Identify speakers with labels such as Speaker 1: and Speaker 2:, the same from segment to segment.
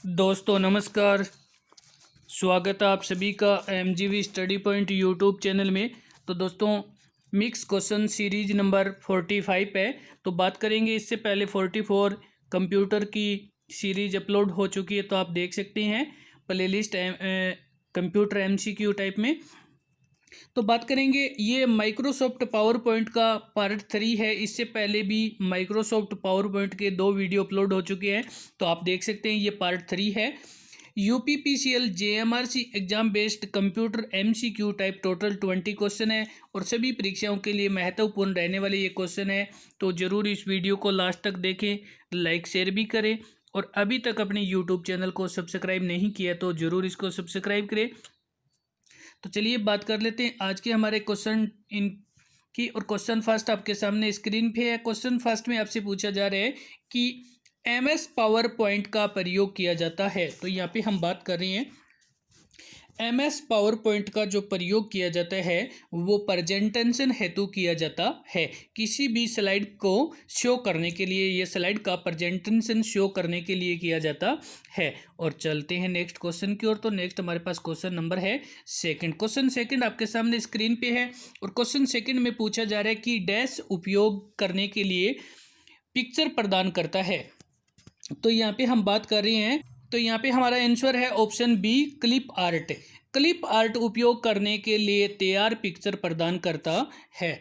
Speaker 1: दोस्तों नमस्कार। स्वागत है आप सभी का एमजीवी स्टडी पॉइंट यूट्यूब चैनल में। तो दोस्तों मिक्स क्वेश्चन सीरीज नंबर 45 है। तो बात करेंगे, इससे पहले 44 कंप्यूटर की सीरीज अपलोड हो चुकी है, तो आप देख सकते हैं प्लेलिस्ट कंप्यूटर एमसीक्यू टाइप में। तो बात करेंगे, ये माइक्रोसॉफ्ट पावर पॉइंट का पार्ट 3 है। इससे पहले भी माइक्रोसॉफ्ट पावर पॉइंट के 2 वीडियो अपलोड हो चुके हैं, तो आप देख सकते हैं ये पार्ट 3 है। UPPCL JMRC exam based computer MCQ type total 20 question है और सभी परीक्षाओं के लिए महत्वपूर्ण रहने वाले ये क्वेश्चन है। तो जरूर इस वीडियो को लास्ट तक देखें, लाइक शेयर भी करें, और अभी तक अपने यूट्यूब चैनल को सब्सक्राइब नहीं किया तो जरूर इसको सब्सक्राइब करें। तो चलिए बात कर लेते हैं आज के हमारे क्वेश्चन इन की। और क्वेश्चन फर्स्ट आपके सामने स्क्रीन पे है। क्वेश्चन फर्स्ट में आपसे पूछा जा रहा है कि एमएस पावर पॉइंट का प्रयोग किया जाता है। तो यहाँ पे हम बात कर रहे हैं एमएस पावर पॉइंट का जो प्रयोग किया जाता है वो प्रेजेंटेशन हेतु किया जाता है। किसी भी स्लाइड को शो करने के लिए, ये स्लाइड का प्रेजेंटेशन शो करने के लिए किया जाता है। और चलते हैं नेक्स्ट क्वेश्चन की ओर। तो नेक्स्ट हमारे पास क्वेश्चन नंबर है सेकंड। क्वेश्चन सेकंड आपके सामने स्क्रीन पे है और क्वेश्चन सेकंड में पूछा जा रहा है कि डैश उपयोग करने के लिए पिक्चर प्रदान करता है। तो यहाँ पे हम बात कर रहे हैं, तो यहाँ पे हमारा आंसर है option B, clip art. Clip art उपयोग करने के लिए तैयार पिक्चर प्रदान करता है।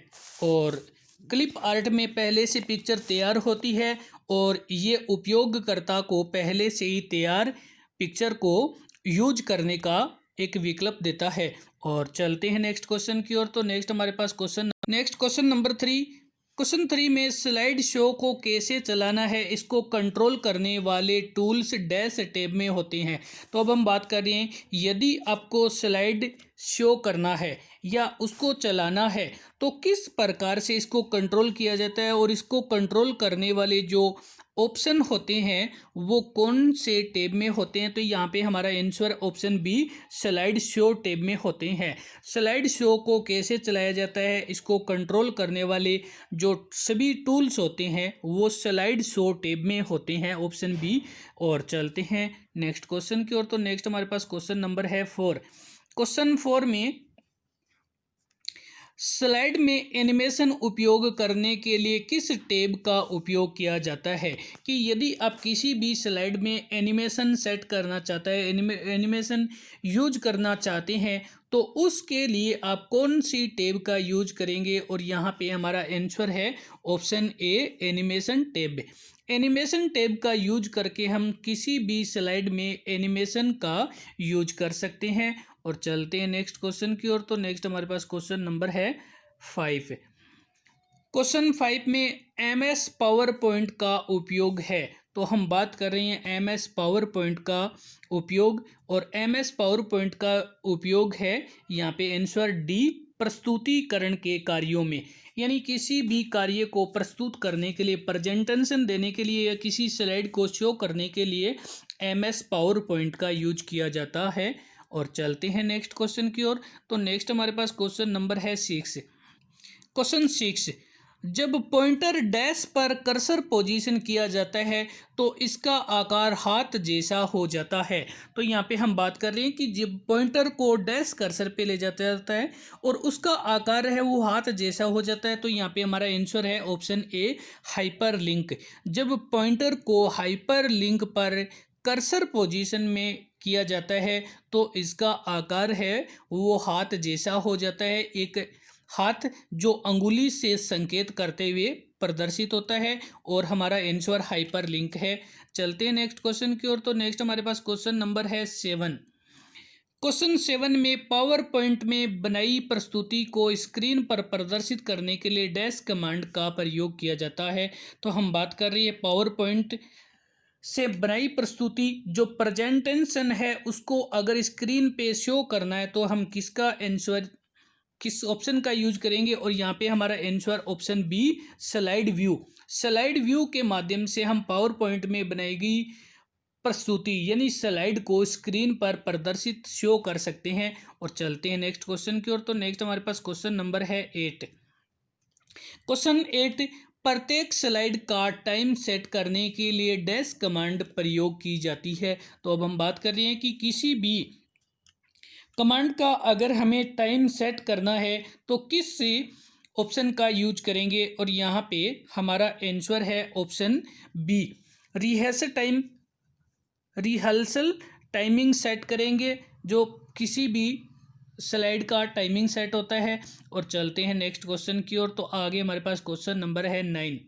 Speaker 1: और क्लिप आर्ट में पहले से पिक्चर तैयार होती है और ये उपयोगकर्ता को पहले से ही तैयार पिक्चर को यूज करने का एक विकल्प देता है। और चलते हैं नेक्स्ट क्वेश्चन की ओर। तो नेक्स्ट हमारे पास क्वेश्चन नंबर 3। क्वेश्चन 3 में स्लाइड शो को कैसे चलाना है, इसको कंट्रोल करने वाले टूल्स डैश टैब में होते हैं। तो अब हम बात कर रहे हैं, यदि आपको स्लाइड शो करना है या उसको चलाना है तो किस प्रकार से इसको कंट्रोल किया जाता है, और इसको कंट्रोल करने वाले जो ऑप्शन होते हैं वो कौन से टैब में होते हैं। तो यहाँ पे हमारा answer option B, slide show tab में होते हैं। स्लाइड शो को कैसे चलाया जाता है, इसको कंट्रोल करने वाले जो सभी टूल्स होते हैं वो स्लाइड शो टैब में होते हैं, ऑप्शन बी। और चलते हैं नेक्स्ट क्वेश्चन की ओर। तो नेक्स्ट हमारे पास क्वेश्चन नंबर है 4। क्वेश्चन 4 में स्लाइड में एनिमेशन उपयोग करने के लिए किस टैब का उपयोग किया जाता है। कि यदि आप किसी भी स्लाइड में एनिमेशन सेट करना चाहते हैं, एनिमेशन यूज करना चाहते हैं, तो उसके लिए आप कौन सी टैब का यूज करेंगे। और यहाँ पे हमारा आंसर है option A, animation tab. Animation tab का यूज करके हम किसी भी स्लाइड में एनिमेशन का यूज कर सकते हैं। और चलते हैं नेक्स्ट क्वेश्चन की ओर। तो नेक्स्ट हमारे पास क्वेश्चन नंबर है 5। क्वेश्चन 5 में एमएस पावर पॉइंट का उपयोग है। तो हम बात कर रहे हैं एमएस पावर पॉइंट का उपयोग, और एमएस पावर पॉइंट का उपयोग है यहाँ पे आंसर डी, प्रस्तुतिकरण के कार्यों में। यानी किसी भी कार्य को प्रस्तुत करने के लिए, प्रेजेंटेशन देने के लिए या किसी स्लाइड को शो करने के लिए एमएस पावर पॉइंट का यूज किया जाता है। और चलते हैं नेक्स्ट क्वेश्चन की ओर। तो नेक्स्ट हमारे पास क्वेश्चन नंबर है 6। क्वेश्चन 6, जब पॉइंटर डैश पर कर्सर पोजीशन किया जाता है तो इसका आकार हाथ जैसा हो जाता है। तो यहाँ पे हम बात कर रहे हैं कि जब पॉइंटर को डैश कर्सर पे ले जाता है और उसका आकार है वो हाथ जैसा हो जाता है। तो यहाँ पे हमारा आंसर है ऑप्शन ए, हाइपर लिंक। जब पॉइंटर को हाइपर लिंक पर कर्सर पोजीशन में किया जाता है तो इसका आकार है वो हाथ जैसा हो जाता है। एक हाथ जो अंगुली से संकेत करते हुए प्रदर्शित होता है, और हमारा आंसर हाइपर लिंक है। चलते हैं नेक्स्ट क्वेश्चन की ओर। तो नेक्स्ट हमारे पास क्वेश्चन नंबर है 7। क्वेश्चन 7 में पावर पॉइंट में बनाई प्रस्तुति को स्क्रीन पर प्रदर्शित करने के लिए डैश कमांड का प्रयोग किया जाता है। तो हम बात कर रही है पावर पॉइंट से बनाई प्रस्तुति, जो प्रेजेंटेशन है उसको अगर स्क्रीन पे शो करना है तो हम किस ऑप्शन का यूज करेंगे। और यहाँ पे हमारा answer option B, slide view. Slide view के माध्यम से हम पावर पॉइंट में बनाई गई प्रस्तुति यानी स्लाइड को स्क्रीन पर प्रदर्शित शो कर सकते हैं। और चलते हैं नेक्स्ट क्वेश्चन की ओर। तो नेक्स्ट हमारे पास क्वेश्चन नंबर है 8। क्वेश्चन 8, प्रत्येक स्लाइड का टाइम सेट करने के लिए डैश कमांड प्रयोग की जाती है। तो अब हम बात कर रहे हैं कि किसी भी कमांड का अगर हमें टाइम सेट करना है तो किस ऑप्शन का यूज करेंगे, और यहाँ पे हमारा आंसर है option B, rehearsal timing set करेंगे, जो किसी भी स्लाइड का टाइमिंग सेट होता है। और चलते हैं नेक्स्ट क्वेश्चन की ओर। तो आगे हमारे पास क्वेश्चन नंबर है 9।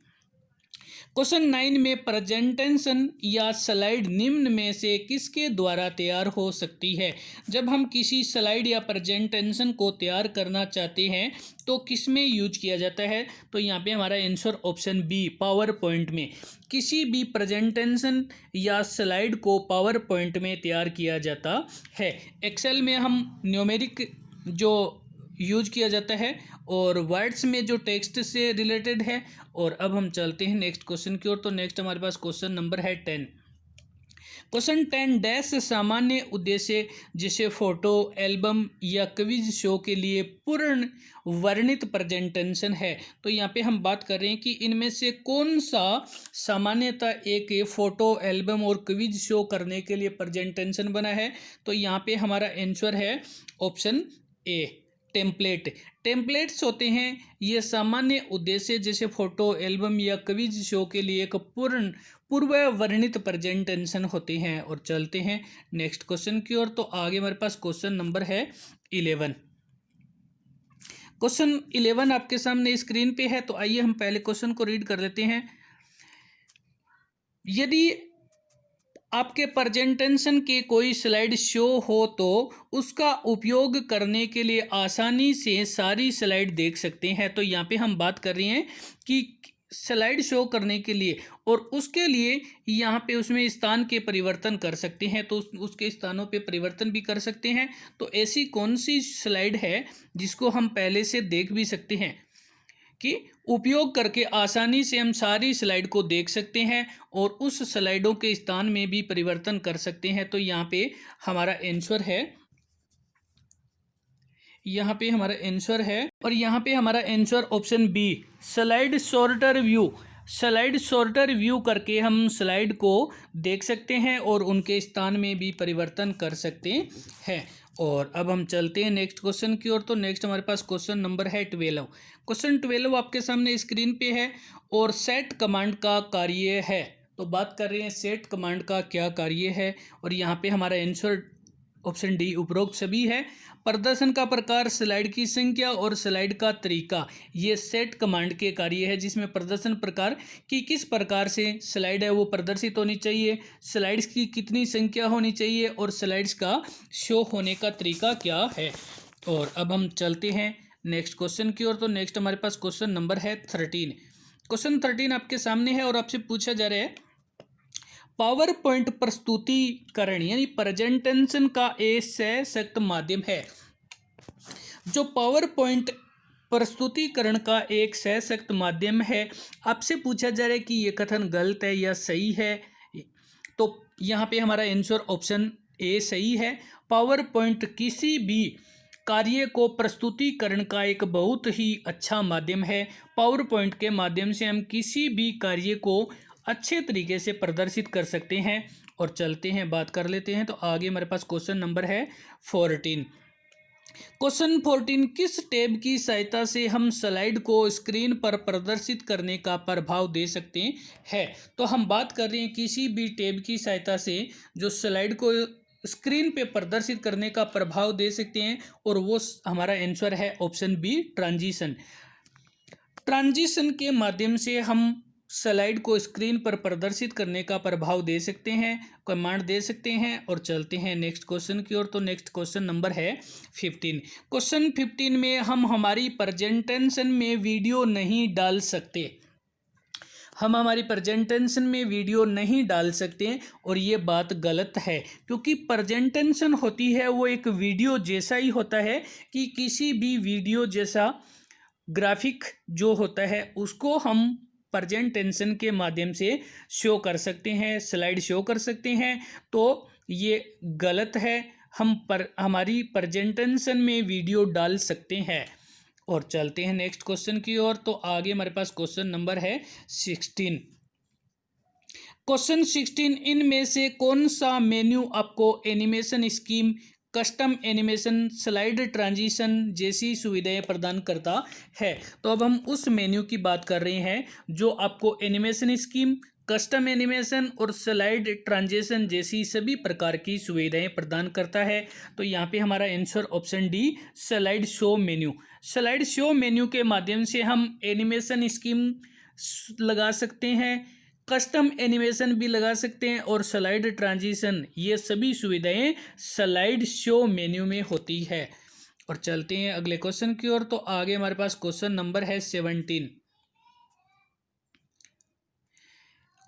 Speaker 1: क्वेश्चन 9 में प्रेजेंटेशन या स्लाइड निम्न में से किसके द्वारा तैयार हो सकती है। जब हम किसी स्लाइड या प्रेजेंटेशन को तैयार करना चाहते हैं तो किस में यूज किया जाता है, तो यहाँ पे हमारा answer option B, PowerPoint में। किसी भी प्रेजेंटेशन या स्लाइड को पावर पॉइंट में तैयार किया जाता है। एक्सेल में हम न्यूमेरिक जो यूज किया जाता है, और वर्ड्स में जो टेक्स्ट से रिलेटेड है। और अब हम चलते हैं नेक्स्ट क्वेश्चन की ओर। तो नेक्स्ट हमारे पास क्वेश्चन नंबर है 10। क्वेश्चन 10 डैश सामान्य उद्देश्य जैसे फोटो एल्बम या क्विज शो के लिए पूर्ण वर्णित प्रेजेंटेशन है। तो यहाँ पे हम बात कर रहे हैं कि इनमें से कौन सा सामान्यतः एक फोटो एल्बम और क्विज शो करने के लिए प्रेजेंटेशन बना है। तो यहाँ पे हमारा आंसर है ऑप्शन ए, टेम्पलेट्स होते हैं ये सामान्य उद्देश्य जैसे फोटो एल्बम या क्विज शो के लिए एक पूर्व वर्णित प्रेजेंटेशन होते हैं। और चलते हैं नेक्स्ट क्वेश्चन की ओर। तो आगे हमारे पास क्वेश्चन नंबर है 11। क्वेश्चन 11 आपके सामने स्क्रीन पे है। तो आइए हम पहले क्वेश्चन को रीड कर लेते हैं। यदि आपके प्रेजेंटेशन के कोई स्लाइड शो हो तो उसका उपयोग करने के लिए आसानी से सारी स्लाइड देख सकते हैं। तो यहाँ पे हम बात कर रहे हैं कि स्लाइड शो करने के लिए, और उसके लिए यहाँ पे उसमें स्थान के परिवर्तन कर सकते हैं, तो उसके स्थानों पे परिवर्तन भी कर सकते हैं। तो ऐसी कौन सी स्लाइड है जिसको हम पहले से देख भी सकते हैं कि उपयोग करके आसानी से हम सारी स्लाइड को देख सकते हैं और उस स्लाइडों के स्थान में भी परिवर्तन कर सकते हैं। तो यहाँ पे हमारा आंसर है, और यहाँ पे हमारा answer option B, slide sorter view करके हम स्लाइड को देख सकते हैं और उनके स्थान में भी परिवर्तन कर सकते हैं। और अब हम चलते हैं नेक्स्ट क्वेश्चन की ओर। तो नेक्स्ट हमारे पास क्वेश्चन नंबर है 12। क्वेश्चन 12 आपके सामने स्क्रीन पे है और सेट कमांड का कार्य है। तो बात कर रहे हैं सेट कमांड का क्या कार्य है, और यहाँ पे हमारा आंसर ऑप्शन डी, उपरोक्त सभी है। प्रदर्शन का प्रकार, स्लाइड की संख्या और स्लाइड का तरीका, ये सेट कमांड के कार्य है, जिसमें प्रदर्शन प्रकार कि किस प्रकार से स्लाइड है वो प्रदर्शित होनी चाहिए, स्लाइड्स की कितनी संख्या होनी चाहिए और स्लाइड्स का शो होने का तरीका क्या है। और अब हम चलते हैं नेक्स्ट क्वेश्चन की ओर। तो नेक्स्ट हमारे पास क्वेश्चन नंबर है 13। क्वेश्चन 13 आपके सामने है और आपसे पूछा जा रहा है पावर पॉइंट प्रस्तुतिकरण यानी प्रेजेंटेशन का एक सशक्त माध्यम है। जो पावर पॉइंट प्रस्तुतिकरण का एक सशक्त माध्यम है, आपसे पूछा जा रहा है कि ये कथन गलत है या सही है। तो यहाँ पे हमारा आंसर ऑप्शन ए सही है। पावर पॉइंट किसी भी कार्य को प्रस्तुतिकरण का एक बहुत ही अच्छा माध्यम है। पावर पॉइंट के माध्यम से हम किसी भी कार्य को अच्छे तरीके से प्रदर्शित कर सकते हैं। और चलते हैं बात कर लेते हैं। तो आगे हमारे पास क्वेश्चन नंबर है 14। क्वेश्चन 14 किस टैब की सहायता से हम स्लाइड को स्क्रीन पर प्रदर्शित करने का प्रभाव दे सकते हैं। तो हम बात कर रहे हैं किसी भी टैब की सहायता से जो स्लाइड को स्क्रीन पे प्रदर्शित करने का प्रभाव दे सकते हैं, और वो हमारा आंसर है ऑप्शन बी, ट्रांजिशन के माध्यम से हम स्लाइड को स्क्रीन पर प्रदर्शित करने का प्रभाव दे सकते हैं, कमांड दे सकते हैं। और चलते हैं नेक्स्ट क्वेश्चन की ओर। तो नेक्स्ट क्वेश्चन नंबर है 15। क्वेश्चन 15 में हम हमारी प्रेजेंटेशन में वीडियो नहीं डाल सकते। हम हमारी प्रेजेंटेशन में वीडियो नहीं डाल सकते, और ये बात गलत है, क्योंकि प्रेजेंटेशन होती है वो एक वीडियो जैसा ही होता है कि किसी भी वीडियो जैसा ग्राफिक जो होता है उसको हम प्रेजेंटेशन के माध्यम से शो कर सकते हैं, स्लाइड शो कर सकते हैं। तो ये गलत है, हमारी प्रेजेंटेशन में वीडियो डाल सकते हैं। और चलते हैं नेक्स्ट क्वेश्चन की ओर। तो आगे हमारे पास क्वेश्चन नंबर है 16। क्वेश्चन 16, इनमें से कौन सा मेन्यू आपको animation scheme, custom animation, slide transition जैसी सुविधाएं प्रदान करता है? तो अब हम उस मेन्यू की बात कर रहे हैं जो आपको एनिमेशन स्कीम, कस्टम एनिमेशन और स्लाइड ट्रांजिशन जैसी सभी प्रकार की सुविधाएं प्रदान करता है। तो यहाँ पे हमारा answer option D, slide show menu. Slide show menu के माध्यम से हम एनिमेशन स्कीम लगा सकते हैं, कस्टम एनिमेशन भी लगा सकते हैं और स्लाइड ट्रांजिशन, ये सभी सुविधाएं स्लाइड शो मेन्यू में होती है। और चलते हैं अगले क्वेश्चन की ओर। तो आगे हमारे पास क्वेश्चन नंबर है 17।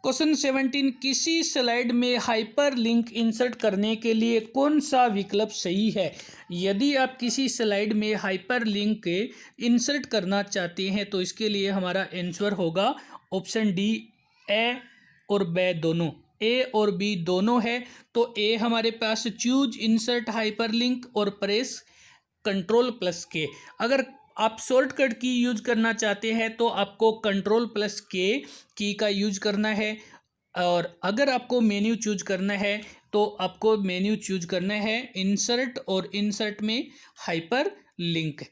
Speaker 1: क्वेश्चन 17, किसी स्लाइड में हाइपर लिंक इंसर्ट करने के लिए कौन सा विकल्प सही है? यदि आप किसी स्लाइड में हाइपर लिंक इंसर्ट करना चाहते हैं तो इसके लिए हमारा आंसर होगा ऑप्शन डी, ए और बी दोनों। ए और बी दोनों है। तो ए हमारे पास चूज इंसर्ट हाइपर लिंक और प्रेस Ctrl+K। अगर आप शॉर्टकट की यूज करना चाहते हैं तो आपको Ctrl+K की का यूज करना है, और अगर आपको मेन्यू चूज करना है तो आपको मेन्यू चूज करना है इंसर्ट, और इंसर्ट में हाइपर लिंक।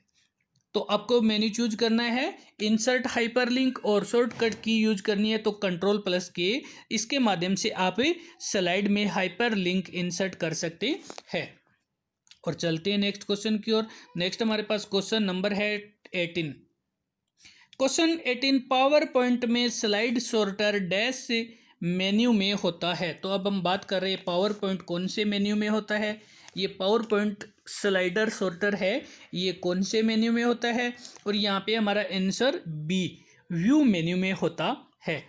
Speaker 1: तो आपको मेन्यू चूज करना है इंसर्ट हाइपर लिंक, और शॉर्टकट की यूज करनी है तो Ctrl+K। इसके माध्यम से आप स्लाइड में हाइपर लिंक इंसर्ट कर सकते हैं। और चलते हैं नेक्स्ट क्वेश्चन की ओर। नेक्स्ट हमारे पास क्वेश्चन नंबर है 18। क्वेश्चन 18, पावर पॉइंट में स्लाइड सॉर्टर डैश मेन्यू में होता है। तो अब हम बात कर रहे हैं पावर पॉइंट कौन से मेन्यू में होता है। ये पावर पॉइंट स्लाइडर सॉर्टर है, ये कौन से मेन्यू में होता है? और यहाँ पे हमारा आंसर बी, व्यू मेन्यू में होता है।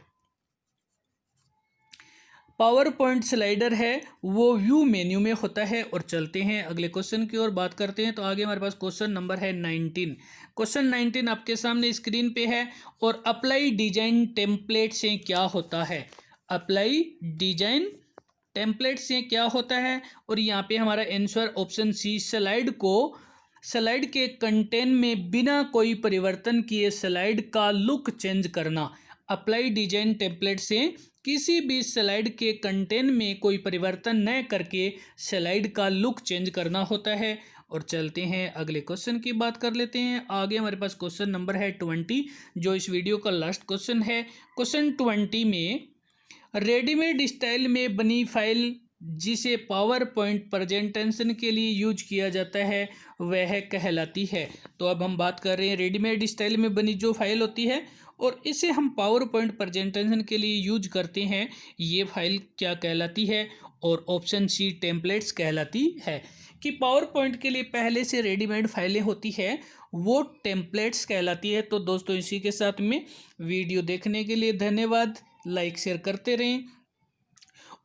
Speaker 1: पावर पॉइंट स्लाइडर है वो व्यू मेन्यू में होता है। और चलते हैं अगले क्वेश्चन की ओर बात करते हैं। तो आगे हमारे पास क्वेश्चन नंबर है 19। क्वेश्चन 19 आपके सामने स्क्रीन पे है। और अप्लाई डिजाइन टेम्पलेट से क्या होता है? अप्लाई डिजाइन टेम्पलेट से क्या होता है? और यहाँ पे हमारा आंसर ऑप्शन सी, स्लाइड के कंटेंट में बिना कोई परिवर्तन किए स्लाइड का लुक चेंज करना। अप्लाई डिजाइन टेम्पलेट से किसी भी स्लाइड के कंटेंट में कोई परिवर्तन न करके स्लाइड का लुक चेंज करना होता है। और चलते हैं अगले क्वेश्चन की बात कर लेते हैं। आगे हमारे पास क्वेश्चन नंबर है 20, जो इस वीडियो का लास्ट क्वेश्चन है। क्वेश्चन 20 में रेडीमेड स्टाइल में बनी फाइल जिसे पावर पॉइंट प्रेजेंटेशन के लिए यूज किया जाता है वह कहलाती है। तो अब हम बात कर रहे हैं रेडीमेड स्टाइल में बनी जो फाइल होती है और इसे हम पावर पॉइंट प्रेजेंटेशन के लिए यूज करते हैं, ये फाइल क्या कहलाती है? और ऑप्शन सी, टेम्पलेट्स कहलाती है। कि पावर पॉइंट के लिए पहले से रेडीमेड फाइलें होती है वो टेम्पलेट्स कहलाती है। तो दोस्तों इसी के साथ में वीडियो देखने के लिए धन्यवाद। लाइक शेयर करते रहें,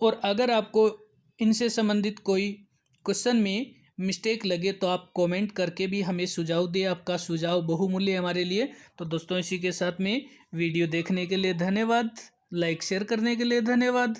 Speaker 1: और अगर आपको इनसे संबंधित कोई क्वेश्चन में मिस्टेक लगे तो आप कमेंट करके भी हमें सुझाव दें। आपका सुझाव बहुमूल्य है हमारे लिए। तो दोस्तों इसी के साथ में वीडियो देखने के लिए धन्यवाद, लाइक शेयर करने के लिए धन्यवाद।